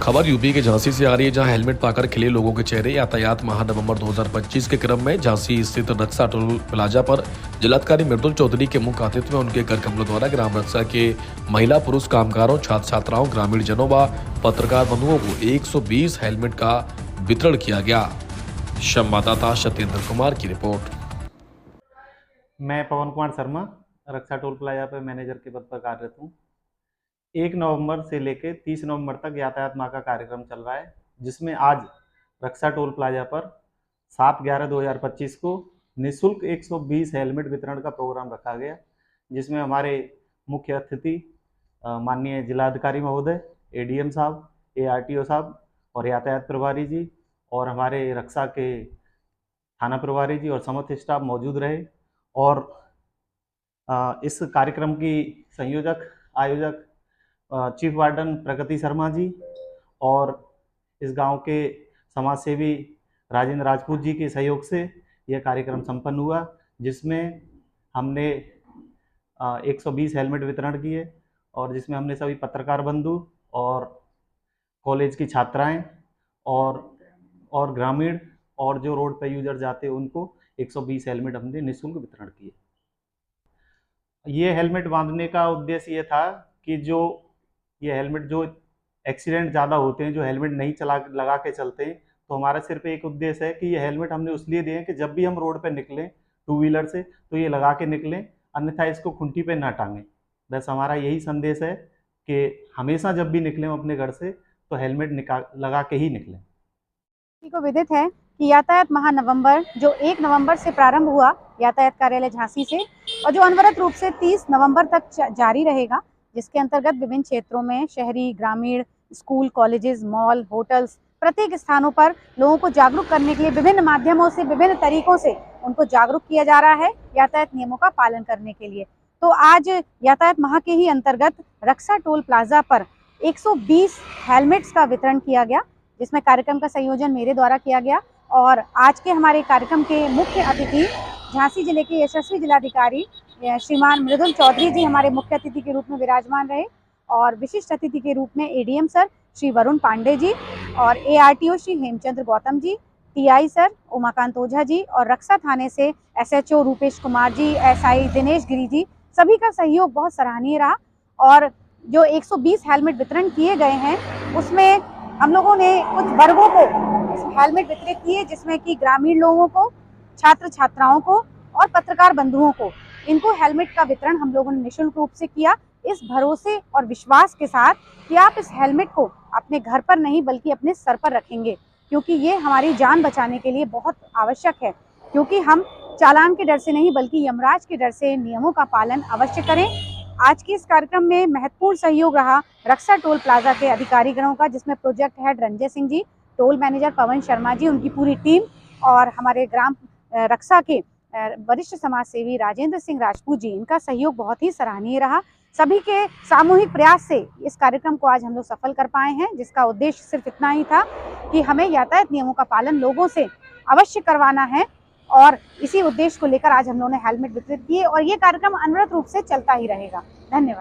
खबर यूपी के झांसी से आ रही है, जहां हेलमेट पाकर खिले लोगों के चेहरे। यातायात माह नवंबर 2025 के क्रम में झांसी स्थित रक्षा टोल प्लाजा पर जिलाधिकारी मृदुल चौधरी के मुख्य आतिथ्य में उनके कर कमलों द्वारा ग्राम रक्षा के महिला पुरुष कामगारों, छात्र छात्राओं, ग्रामीण जनों व पत्रकार बंधुओं को 120 हेलमेट का वितरण किया गया। संवाददाता सत्येंद्र कुमार की रिपोर्ट। मैं पवन कुमार शर्मा रक्षा टोल प्लाजा पर मैनेजर के पद पर कार्यरत हूँ। 1 नवंबर से लेकर 30 नवंबर तक यातायात माह का कार्यक्रम चल रहा है, जिसमें आज रक्षा टोल प्लाजा पर 7/11/2025 को निःशुल्क 120 हेलमेट वितरण का प्रोग्राम रखा गया, जिसमें हमारे मुख्य अतिथि माननीय जिलाधिकारी महोदय, एडीएम साहब, एआरटीओ साहब और यातायात प्रभारी जी और हमारे रक्षा के थाना प्रभारी जी और समस्त स्टाफ मौजूद रहे। और इस कार्यक्रम की आयोजक चीफ वार्डन प्रगति शर्मा जी और इस गांव के समाज सेवी राजेंद्र राजपूत जी के सहयोग से यह कार्यक्रम संपन्न हुआ, जिसमें हमने 120 हेलमेट वितरण किए और जिसमें हमने सभी पत्रकार बंधु और कॉलेज की छात्राएं और ग्रामीण और जो रोड पे यूजर जाते उनको 120 हेलमेट हमने निःशुल्क वितरण किए। ये हेलमेट बांधने का उद्देश्य ये था कि ये हेलमेट जो एक्सीडेंट ज़्यादा होते हैं, जो हेलमेट नहीं लगा के चलते हैं, तो हमारा सिर्फ एक उद्देश्य है कि ये हेलमेट हमने उसलिए दिए कि जब भी हम रोड पे निकलें टू व्हीलर से तो ये लगा के निकलें, अन्यथा इसको खूंटी पे ना टांगें। बस हमारा यही संदेश है कि हमेशा जब भी निकलें अपने घर से तो हेलमेट लगा के ही निकलें। को विदित है कि यातायात माह नवंबर जो 1 नवंबर से प्रारंभ हुआ यातायात कार्यालय झांसी से और जो अनवरत रूप से 30 नवंबर तक जारी रहेगा, जिसके अंतर्गत विभिन्न क्षेत्रों में शहरी, ग्रामीण, स्कूल, कॉलेजेस, मॉल, होटल्स, प्रत्येक स्थानों पर लोगों को जागरूक करने के लिए विभिन्न माध्यमों से, विभिन्न तरीकों से उनको जागरूक किया जा रहा है यातायात नियमों का पालन करने के लिए। तो आज यातायात माह के ही अंतर्गत रक्षा टोल प्लाजा पर 120 हेलमेट्स का वितरण किया गया, जिसमें कार्यक्रम का संयोजन मेरे द्वारा किया गया। और आज के हमारे कार्यक्रम के मुख्य अतिथि झांसी जिले के यशस्वी जिलाधिकारी श्रीमान मृदुल चौधरी जी हमारे मुख्य अतिथि के रूप में विराजमान रहे और विशिष्ट अतिथि के रूप में एडीएम सर श्री वरुण पांडे जी और ARTO Shri Hemchandra Gautam ji, TI sir Umakant Ojha ji और रक्षा थाने से एसएचओ रूपेश कुमार जी, एसआई दिनेश गिरी जी, सभी का सहयोग बहुत सराहनीय रहा। और जो 120 हेलमेट वितरण किए गए हैं उसमें हम लोगों ने कुछ वर्गों को हेलमेट वितरित किए, जिसमें कि ग्रामीण लोगों को, छात्र छात्राओं को और पत्रकार बंधुओं को इनको हेलमेट का वितरण हम लोगों ने निःशुल्क रूप से किया, इस भरोसे और विश्वास के साथ कि आप इस हेलमेट को अपने घर पर नहीं बल्कि अपने सर पर रखेंगे, क्योंकि ये हमारी जान बचाने के लिए बहुत आवश्यक है। क्योंकि हम चालान के डर से नहीं बल्कि यमराज के डर से नियमों का पालन अवश्य करें। आज के इस कार्यक्रम में महत्वपूर्ण सहयोग रहा रक्षा टोल प्लाजा के अधिकारीगणों का, जिसमें project head Ranjay Singh ji, toll manager Pawan Sharma ji, उनकी पूरी टीम और हमारे ग्राम रक्षा के वरिष्ठ समाज सेवी राजेंद्र सिंह राजपूत जी, इनका सहयोग बहुत ही सराहनीय रहा। सभी के सामूहिक प्रयास से इस कार्यक्रम को आज हम लोग सफल कर पाए हैं, जिसका उद्देश्य सिर्फ इतना ही था कि हमें यातायात नियमों का पालन लोगों से अवश्य करवाना है और इसी उद्देश्य को लेकर आज हम लोगों ने हेलमेट वितरित किए और ये कार्यक्रम अनवरत रूप से चलता ही रहेगा। धन्यवाद।